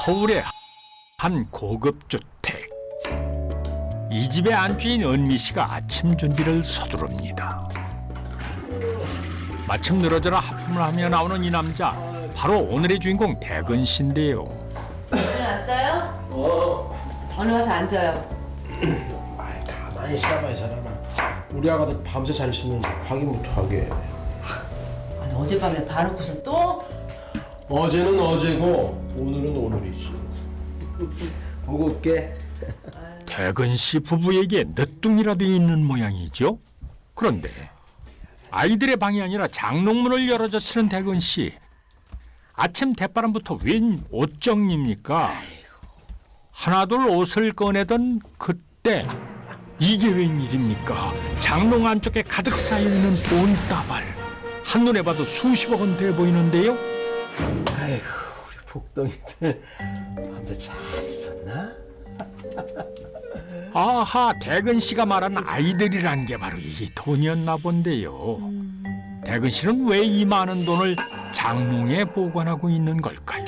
서울의 한 고급 주택. 이 집의 안주인 은미 씨가 아침 준비를 서두릅니다. 마침 늘어져라 하품을 하며 나오는 이 남자, 바로 오늘의 주인공 대근 씨인데요. 일어났어요? 어느 와서 앉아요. 아이 가만히 있어봐 이 사람아. 우리 아가도 밤새 잘 있었는데 확인부터 하게. 아니, 어젯밤에 봐놓고서 또? 어제는 어제고 오늘은 오늘이지. 보고 올게. 대근 씨 부부에게 늦둥이라도 있는 모양이죠. 그런데 아이들의 방이 아니라 장롱문을 열어젖히는 대근 씨. 아침 대바람부터 웬 옷정리입니까? 하나둘 옷을 꺼내던 그때 이게 웬일입니까? 장롱 안쪽에 가득 쌓여있는 돈다발. 한눈에 봐도 수십억 원 돼 보이는데요. 아이고 우리 복덩이들 밤새 잘 있었나? 아하, 대근 씨가 말한 아이들이란 게 바로 이 돈이었나 본데요. 대근 씨는 왜 이 많은 돈을 장롱에 보관하고 있는 걸까요?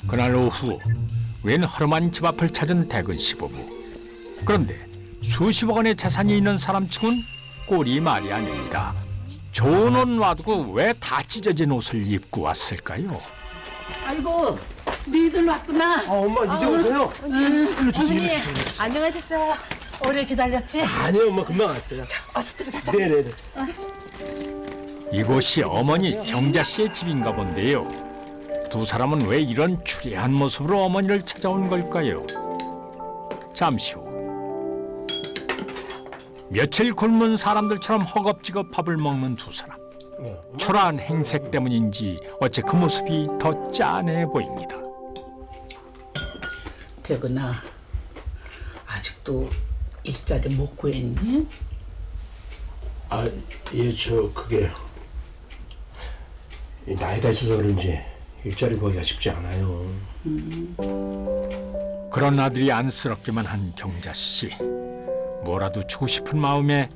그날 오후 웬 허름한 집 앞을 찾은 대근 씨 부부. 그런데 수십억 원의 재산이 있는 사람치곤 꼴이 말이 아닙니다. 좋은 옷 놔두고 왜 다 찢어진 옷을 입고 왔을까요? 아이고, 니들 왔구나. 엄마 이제 오세요? 일로 주세요. 어머니, 안녕하셨어요? 오래 기다렸지? 아니요 엄마 금방 왔어요. 어서 들어가자. 네네네. 이곳이 어머니 경자 씨의 집인가 본데요. 두 사람은 왜 이런 추리한 모습으로 어머니를 찾아온 걸까요? 잠시 후 며칠 굶은 사람들처럼 허겁지겁 밥을 먹는 두 사람. 초라한 행색 때문인지 어째 그 모습이 더 짠해 보입니다. 대근아, 아직도 일자리 못 구했니? 예, 저 그게 나이가 있어서 그런지 일자리 구하기가 쉽지 않아요. 그런 아들이 안쓰럽기만 한 경자 씨. 뭐라도 주고 싶은 마음에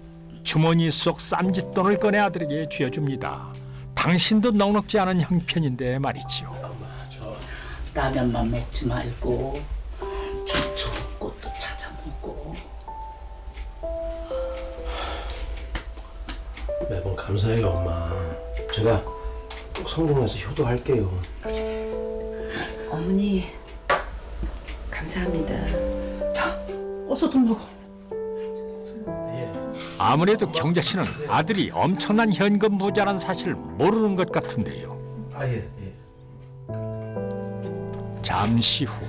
주머니 속 쌈짓돈을 꺼내 아들에게 쥐어줍니다. 당신도 넉넉지 않은 형편인데 말이지요. 라면만 먹지 말고 좀 좋은 것도 찾아 먹고. 매번 감사해요 엄마. 제가 꼭 성공해서 효도할게요. 어머니, 감사합니다. 자, 어서 돈 먹어. 아무래도 경자 씨는 아들이 엄청난 현금 부자란 사실을 모르는 것 같은데요. 예. 잠시 후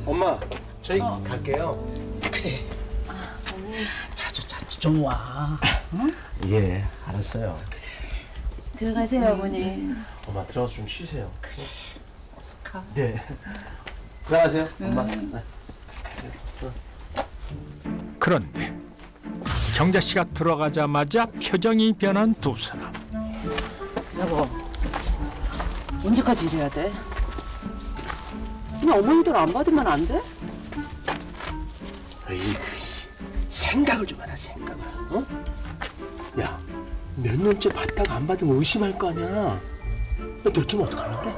엄마 저희 갈게요. 그래. 자주 좀 와. 예 알았어요. 들어가세요, 어머니. 엄마 들어가서 좀 쉬세요. 그래. 어서 가. 네. 들어가세요 엄마. 네. 그런데 경자 씨가 들어가자마자 표정이 변한 두 사람. 여보, 언제까지 이래야 돼? 그냥 어머니 돈 안 받으면 안 돼? 에이구, 생각을 좀 해라 생각을. 어? 야, 몇 년째 받다가 안 받으면 의심할 거 아니야. 너 들키면 어떡하려고 그래?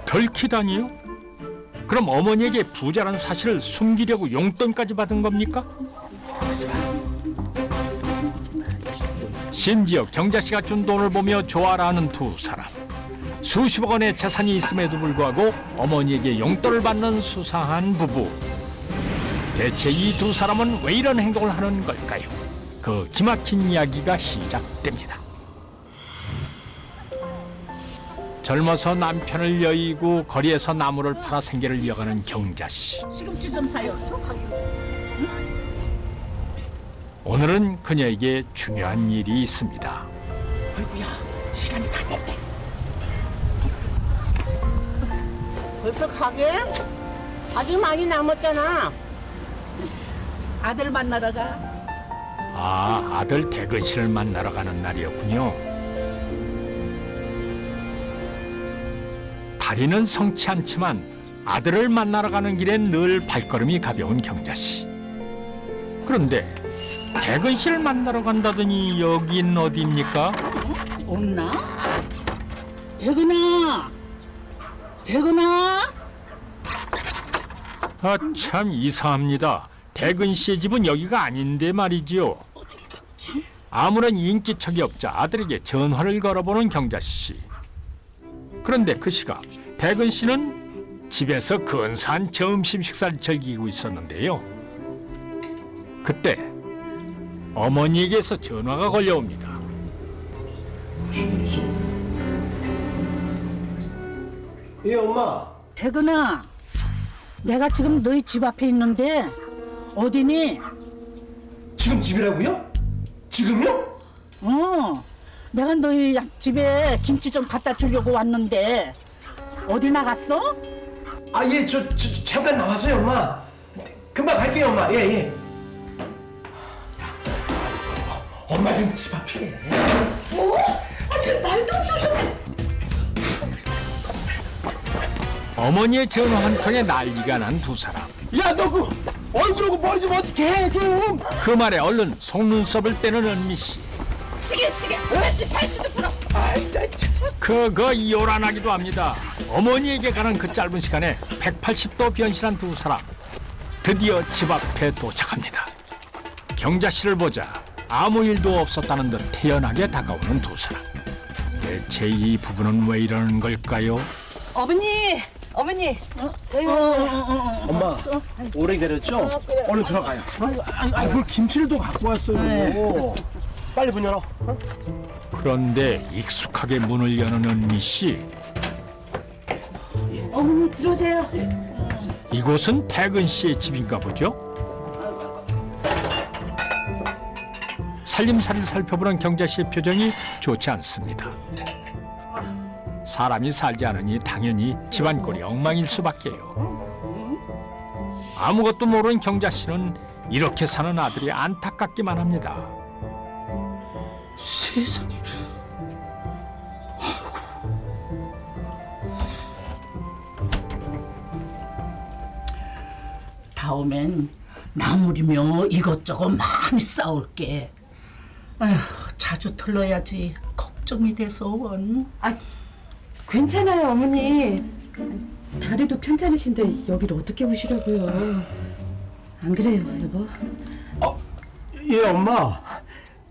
덜키다니요? 그럼 어머니에게 부자란 사실을 숨기려고 용돈까지 받은 겁니까? 심지어 경자 씨가 준 돈을 보며 좋아라 하는 두 사람. 수십억 원의 재산이 있음에도 불구하고 어머니에게 용돈을 받는 수상한 부부. 대체 이 두 사람은 왜 이런 행동을 하는 걸까요? 그 기막힌 이야기가 시작됩니다. 젊어서 남편을 여의고 거리에서 나무를 팔아 생계를 이어가는 경자 씨. 시금치 좀 사요. 저 가격 좀 사요. 오늘은 그녀에게 중요한 일이 있습니다. 아이고야, 시간이 다 됐대. 벌써 가게? 아직 많이 남았잖아. 아들 만나러 가. 아, 아들 대근 씨를 만나러 가는 날이었군요. 다리는 성치 않지만 아들을 만나러 가는 길엔 늘 발걸음이 가벼운 경자 씨. 그런데 대근 씨를 만나러 간다더니 여긴 어디입니까? 없나? 대근아, 대근아. 아, 참 이상합니다. 대근 씨의 집은 여기가 아닌데 말이지요. 아무런 인기척이 없자 아들에게 전화를 걸어보는 경자 씨. 그런데 그 시각 대근 씨는 집에서 근사한 점심 식사를 즐기고 있었는데요. 그때 어머니에게서 전화가 걸려옵니다. 예, 엄마. 대근아, 내가 지금 너희 집 앞에 있는데 어디니? 지금 집이라고요? 지금요? 내가 너희 집에 김치 좀 갖다 주려고 왔는데 어디 나갔어? 아, 예, 저 잠깐 나왔어요, 엄마. 금방 갈게요, 엄마. 예, 예. 엄마 지금 집 앞에. 어머니의 전화 한 통에 난리가 난 두 사람. 야, 너 그 얼굴하고 머리 좀 어떻게 해, 좀. 그 말에 얼른 속눈썹을 떼는 은미 씨. 시계 팔찌도 풀어. 아이, 나 참. 그거 요란하기도 합니다. 어머니에게 가는 그 짧은 시간에 180도 변신한 두 사람. 드디어 집 앞에 도착합니다. 경자 씨를 보자 아무 일도 없었다는 듯 태연하게 다가오는 두 사람. 대체 이 부부는 왜 이러는 걸까요? 어머니, 저희 왔어요. 엄마, 오래 기다렸죠? 얼른 들어가요. 뭘 김치를 또 갖고 왔어요. 빨리 문 열어. 그런데 익숙하게 문을 여는 은미 씨. 어머니 들어오세요. 이곳은 태근 씨의 집인가 보죠? 살림살이를 살펴보는 경자 씨의 표정이 좋지 않습니다. 사람이 살지 않으니 당연히 집안 꼴이 엉망일 수밖에요. 아무것도 모르는 경자 씨는 이렇게 사는 아들이 안타깝기만 합니다. 세상에. 다음엔 나물이며 이것저것 많이 싸올게. 아휴, 자주 들러야지 걱정이 돼서 원. 아, 괜찮아요, 어머니. 다리도 편찮으신데 여기를 어떻게 오시려고요? 안 그래요, 여보? 예, 엄마.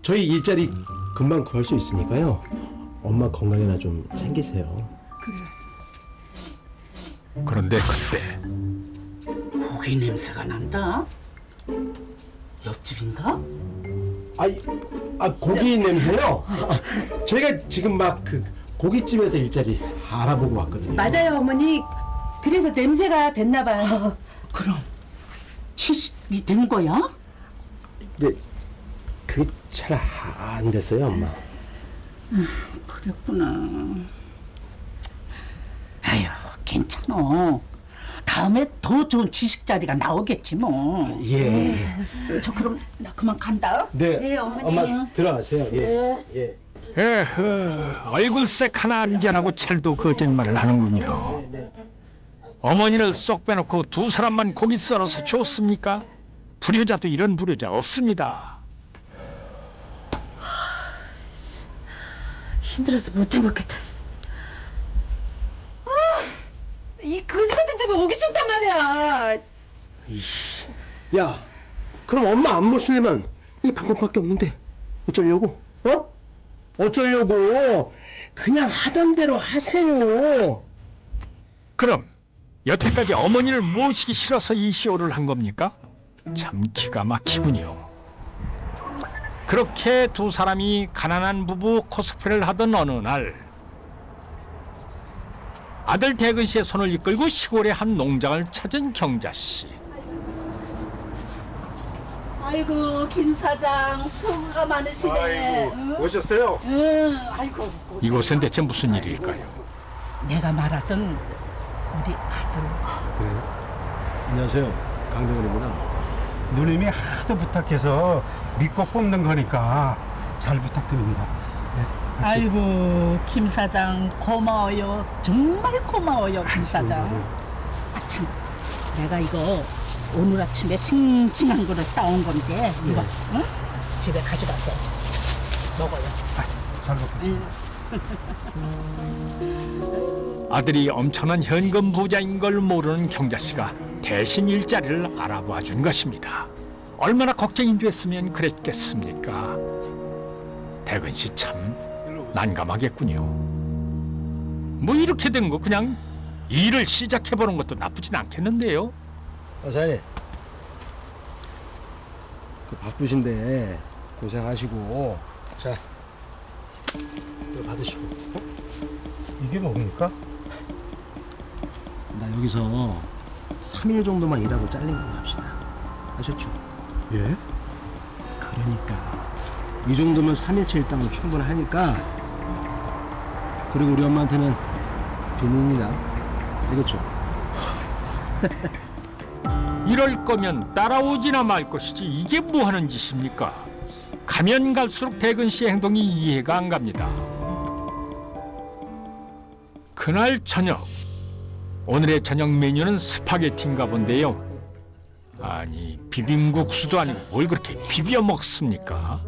저희 일자리 금방 구할 수 있으니까요. 엄마 건강이나 좀 챙기세요. 그런데 그때 고기 냄새가 난다. 옆집인가? 고기 냄새요? 저희가 지금 막 그 고깃집에서 일자리 알아보고 왔거든요. 맞아요, 어머니. 그래서 냄새가 뱄나 봐요. 그럼 취직이 된 거야? 근데 그게 잘 안 됐어요, 엄마. 그랬구나. 아휴, 괜찮아. 다음에 더 좋은 취직 자리가 나오겠지 뭐. 예. 저 그럼 나 그만 간다. 네. 네, 어머니. 엄마 들어가세요. 예. 예. 에허, 얼굴색 하나 안견하고 찰도 거짓말을 하는군요. 어머니를 쏙 빼놓고 두 사람만 고기 썰어서 줬습니까? 불효자도 이런 불효자 없습니다. 힘들어서 못 해먹겠다. 이 거지 같은 집에 오기 싫단 말이야. 야, 그럼 엄마 안 모시려면 이 방법밖에 없는데 어쩌려고? 어쩌려고? 그냥 하던 대로 하세요. 그럼 여태까지 어머니를 모시기 싫어서 이 쇼를 한 겁니까? 참 기가 막히군요. 그렇게 두 사람이 가난한 부부 코스프레를 하던 어느 날 아들 대근 씨의 손을 이끌고 시골의 한 농장을 찾은 경자 씨. 아이고 김 사장 수고가 많으시네. 오셨어요? 응. 아이고. 이곳엔 대체 무슨 일일까요? 내가 말하던 우리 아들. 안녕하세요, 강병원입니다. 누님이 하도 부탁해서 믿고 뽑는 거니까 잘 부탁드립니다. 네, 같이. 아이고 김 사장 고마워요. 정말 고마워요 김 사장. 아참 내가 이거 오늘 아침에 싱싱한 거를 따온 건데 이거 응? 집에 가져가서 먹어요. 잘 먹겠습니다. 아들이 엄청난 현금 부자인 걸 모르는 경자 씨가 대신 일자리를 알아봐 준 것입니다. 얼마나 걱정이 됐으면 그랬겠습니까? 대근 씨 참 난감하겠군요. 뭐 이렇게 된 거 그냥 일을 시작해보는 것도 나쁘진 않겠는데요. 사장님, 바쁘신데 고생하시고, 자, 이거 받으시고. 이게 뭡니까? 나 여기서 3일 정도만 일하고 잘린 걸로 합시다. 아셨죠? 예? 그러니까 이 정도면 3일치 일당도 충분하니까. 그리고 우리 엄마한테는 비밀입니다. 알겠죠? 이럴 거면 따라오지나 말 것이지 이게 뭐 하는 짓입니까? 가면 갈수록 대근 씨의 행동이 이해가 안 갑니다. 그날 저녁, 오늘의 저녁 메뉴는 스파게티인가 본데요. 아니, 비빔국수도 아니고 뭘 그렇게 비벼 먹습니까?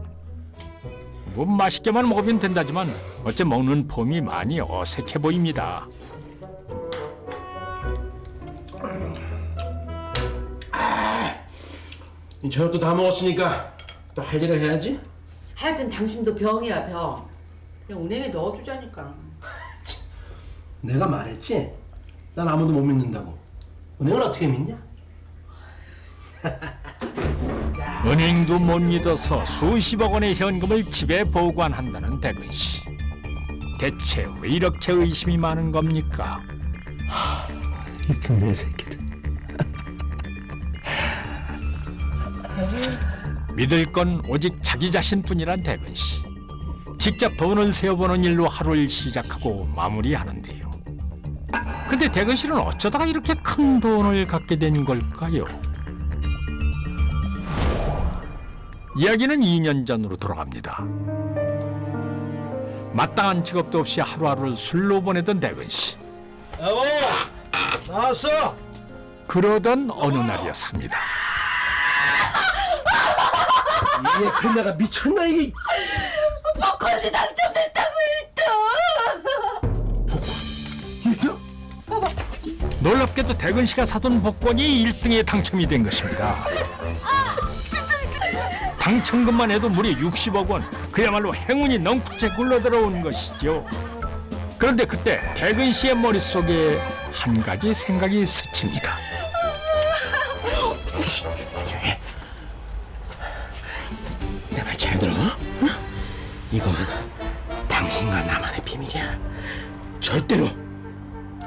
뭐 맛있게만 먹으면 된다지만 어째 먹는 폼이 많이 어색해 보입니다. 이 저녁도 다 먹었으니까 또 할 일을 해야지. 하여튼 당신도 병이야 병. 그냥 은행에 넣어두자니까. 내가 말했지? 난 아무도 못 믿는다고. 은행을 어떻게 믿냐? 은행도 못 믿어서 수십억 원의 현금을 집에 보관한다는 대근 씨. 대체 왜 이렇게 의심이 많은 겁니까? 이 분내 새끼들. 믿을 건 오직 자기 자신뿐이란 대근 씨. 직접 돈을 세어보는 일로 하루를 시작하고 마무리하는데요. 근데 대근 씨는 어쩌다가 이렇게 큰 돈을 갖게 된 걸까요? 이야기는 2년 전으로 돌아갑니다. 마땅한 직업도 없이 하루하루를 술로 보내던 대근 씨. 여보, 나왔어. 그러던 어느 날이었습니다. 이게 그나가 미쳤나 이게. 복권이 당첨됐다고 1등. 1등? 놀랍게도 대근 씨가 사둔 복권이 1등에 당첨이 된 것입니다. 당첨금만 해도 무려 60억 원. 그야말로 행운이 넝쿨째 굴러들어온 것이죠. 그런데 그때 대근 씨의 머릿속에 한 가지 생각이 스칩니다. 내 말 잘 들어. 응? 이건 당신과 나만의 비밀이야. 절대로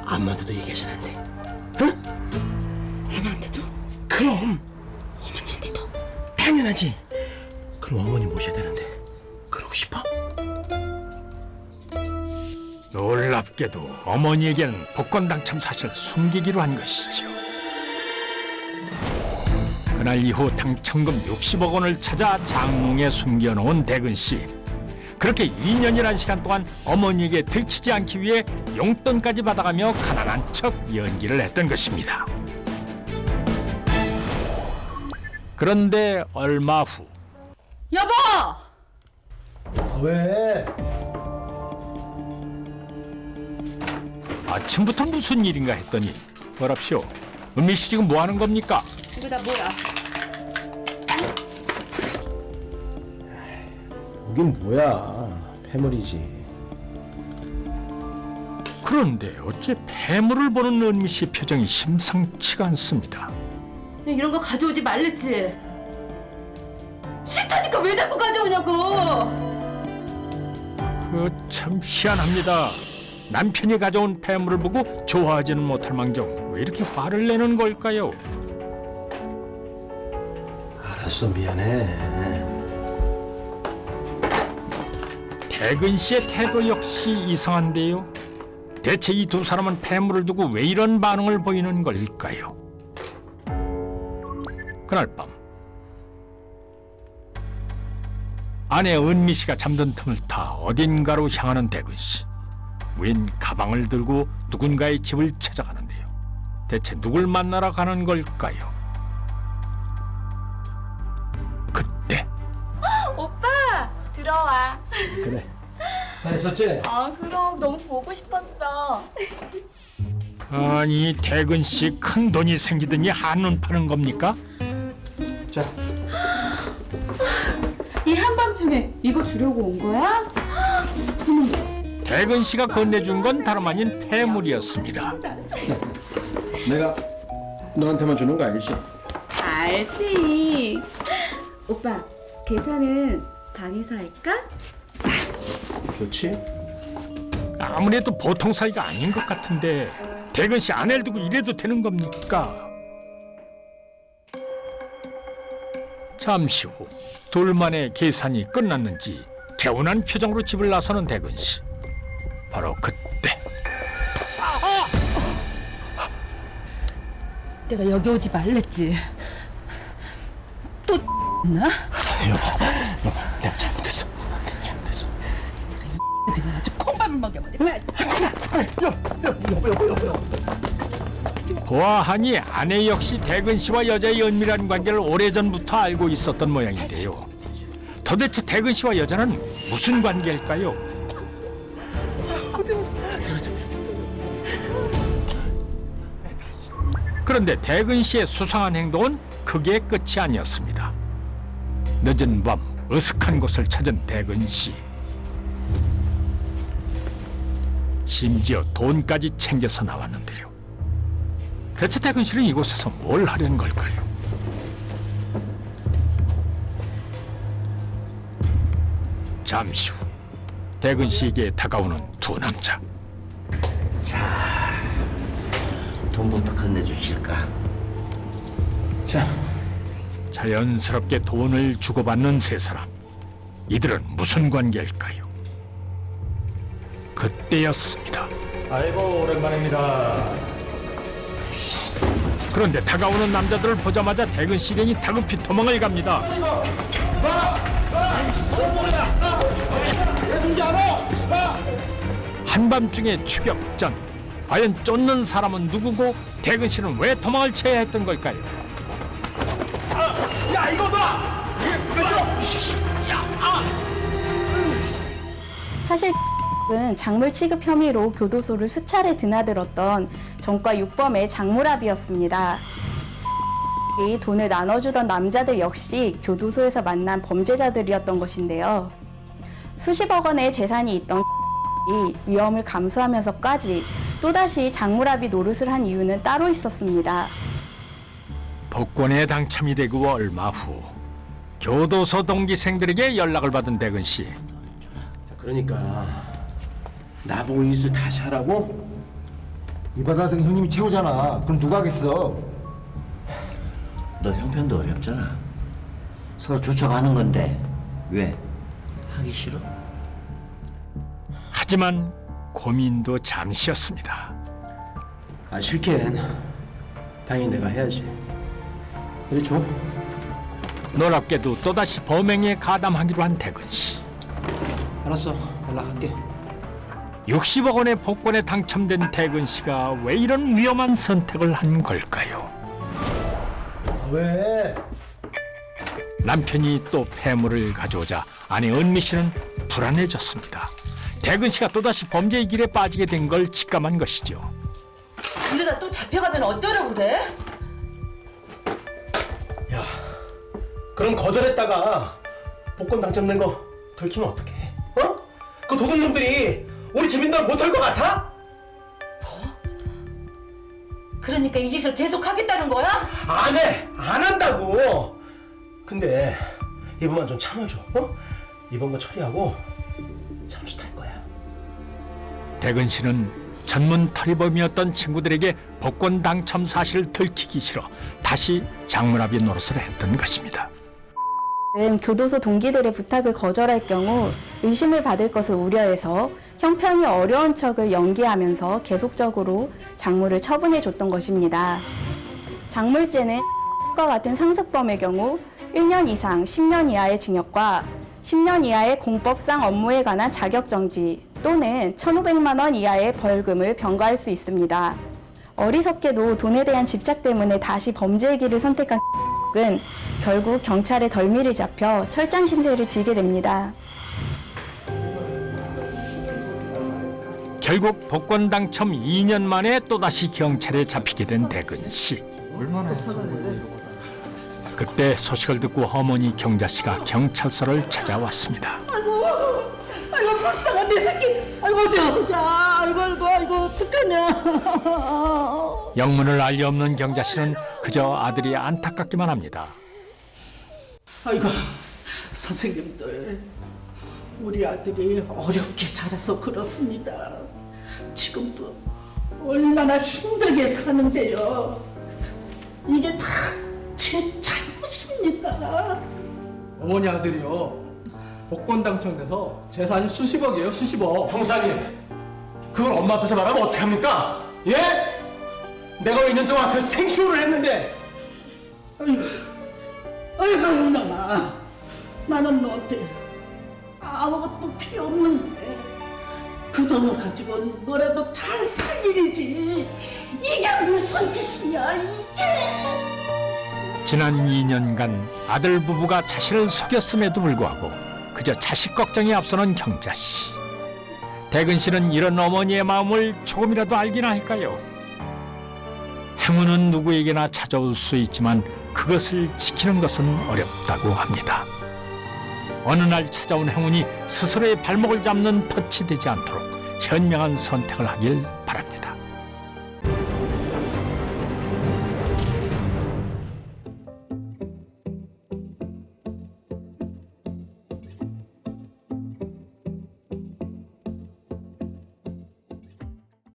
아무한테도 얘기하지 안 돼. 응? 아무한테도? 그럼. 어머니한테도? 당연하지. 그럼 어머니 모셔야 되는데 그러고 싶어? 놀랍게도 어머니에게는 복권 당첨 사실을 숨기기로 한 것이죠. 그날 이후 당첨금 60억 원을 찾아 장롱에 숨겨놓은 대근 씨. 그렇게 2년이라는 시간 동안 어머니에게 들키지 않기 위해 용돈까지 받아가며 가난한 척 연기를 했던 것입니다. 그런데 얼마 후 여보! 왜? 아침부터 무슨 일인가 했더니 뭐랍시오. 은미 씨 지금 뭐 하는 겁니까? 이거 다 뭐야? 이긴 뭐야? 패물이지. 그런데 어째 폐물을 보는 은미 씨 표정이 심상치가 않습니다. 그냥 이런 거 가져오지 말랬지. 싫다니까 왜 자꾸 가져오냐고. 그 참 희한합니다. 남편이 가져온 폐물을 보고 좋아하지는 못할 망정 왜 이렇게 화를 내는 걸까요? 알았어, 미안해. 대근 씨의 태도 역시 이상한데요. 대체 이 두 사람은 폐물을 두고 왜 이런 반응을 보이는 걸까요? 그날 밤 아내 은미 씨가 잠든 틈을 타 어딘가로 향하는 대근 씨. 웬 가방을 들고 누군가의 집을 찾아가는데요. 대체 누굴 만나러 가는 걸까요? 그때 오빠 들어와. 그래. 잘했었지? 아, 그럼 너무 보고 싶었어. 아니 대근 씨 큰 돈이 생기더니 한눈 파는 겁니까? 자, 이 한밤중에 이거 주려고 온 거야? 대근 씨가 건네준 건 다름 아닌 폐물이었습니다. 내가 너한테만 주는 거 알지? 알지. 오빠, 계산은 방에서 할까? 좋지? 아무래도 보통 사이가 아닌 것 같은데 대근 씨 아내를 두고 이래도 되는 겁니까? 잠시 후 둘만의 계산이 끝났는지 개운한 표정으로 집을 나서는 대근 씨. 바로 그때 내가 여기 오지 말랬지. 또 나? 내가 잘못했어. 그냥 아주 콩밥을 먹여버려. 보아하니 아내 역시 대근 씨와 여자의 은밀한 관계를 오래전부터 알고 있었던 모양인데요. 도대체 대근 씨와 여자는 무슨 관계일까요? 그런데 대근 씨의 수상한 행동은 그게 끝이 아니었습니다. 늦은 밤 으슥한 곳을 찾은 대근 씨. 심지어 돈까지 챙겨서 나왔는데요. 대체 대근 씨는 이곳에서 뭘 하려는 걸까요? 잠시 후 대근 씨에게 다가오는 두 남자. 돈부터 건네주실까? 자, 자연스럽게 돈을 주고받는 세 사람. 이들은 무슨 관계일까요? 그때였습니다. 아이고 오랜만입니다. 그런데 다가오는 남자들을 보자마자 대근 씨령이 다급히 도망을 갑니다. 한밤중에 추격전. 과연 쫓는 사람은 누구고 대근 씨는 왜 도망을 쳐야 했던 걸까요? 사실 은 작물 취급 혐의로 교도소를 수차례 드나들었던 전과 6범의 장물합이었습니다. 이 돈을 나눠주던 남자들 역시 교도소에서 만난 범죄자들이었던 것인데요. 수십억 원의 재산이 있던 이 위험을 감수하면서까지 또다시 장물합이 노릇을 한 이유는 따로 있었습니다. 복권에 당첨이 되고 얼마 후 교도소 동기생들에게 연락을 받은 대근 씨. 그러니까 나보고 이 짓을 다시 하라고? 이 바닥은 형님이 최고잖아. 그럼 누가 하겠어? 너 형편도 어렵잖아. 서로 조쳐가는 건데 왜? 하기 싫어? 하지만 고민도 잠시였습니다. 아, 싫긴 당연히 내가 해야지. 이리 줘. 놀랍게도 또다시 범행에 가담하기로 한 대근 씨. 알았어, 연락할게. 60억 원의 복권에 당첨된 대근 씨가 왜 이런 위험한 선택을 한 걸까요? 왜? 남편이 또 폐물을 가져오자 아내 은미 씨는 불안해졌습니다. 대근 씨가 또다시 범죄의 길에 빠지게 된 걸 직감한 것이죠. 이러다 또 잡혀가면 어쩌려고 그래? 야, 그럼 거절했다가 복권 당첨된 거 들키면 어떡해? 어? 그 도둑놈들이 우리 집인들 못할 것 같아? 그러니까 이 짓을 계속 하겠다는 거야? 안 해! 안 한다고! 근데 이번만 좀 참아줘, 어? 이번 거 처리하고 잠수 탈 거야. 대근 씨는 전문 탈의범이었던 친구들에게 복권 당첨 사실을 들키기 싫어 다시 장물합의 노릇을 했던 것입니다. 교도소 동기들의 부탁을 거절할 경우 의심을 받을 것을 우려해서 형편이 어려운 척을 연기하면서 계속적으로 작물을 처분해 줬던 것입니다. 작물죄는 과 같은 상습범의 경우 1년 이상 10년 이하의 징역과 10년 이하의 공법상 업무에 관한 자격정지 또는 1,500만 원 이하의 벌금을 병과할 수 있습니다. 어리석게도 돈에 대한 집착 때문에 다시 범죄의 길을 선택한 은 결국 경찰의 덜미를 잡혀 철장 신세를 지게 됩니다. 결국 복권 당첨 2년 만에 또다시 경찰에 잡히게 된 대근 씨. 그때 소식을 듣고 어머니 경자 씨가 경찰서를 찾아왔습니다. 아이고 불쌍한 내 새끼. 아이고 어디 보자. 아이고 어떡하냐. 영문을 알 리 없는 경자 씨는 그저 아들이 안타깝기만 합니다. 아이고 선생님들, 우리 아들이 어렵게 자라서 그렇습니다. 지금도 얼마나 힘들게 사는데요. 이게 다 제 잘못입니다. 어머니 아들이요, 복권 당첨돼서 재산이 수십억이에요, 수십억. 형사님, 그걸 엄마 앞에서 말하면 어떡합니까? 예? 내가 2년 동안 그 생쇼를 했는데. 아이고 이놈아, 나는 너한테 아무것도 필요 없는데 그 돈을 가지고 너라도 잘 살 일이지. 이게 무슨 짓이냐 이게. 지난 2년간 아들 부부가 자신을 속였음에도 불구하고 그저 자식 걱정이 앞서는 경자 씨. 대근 씨는 이런 어머니의 마음을 조금이라도 알긴 할까요? 행운은 누구에게나 찾아올 수 있지만 그것을 지키는 것은 어렵다고 합니다. 어느 날 찾아온 행운이 스스로의 발목을 잡는 덫이 되지 않도록 현명한 선택을 하길 바랍니다.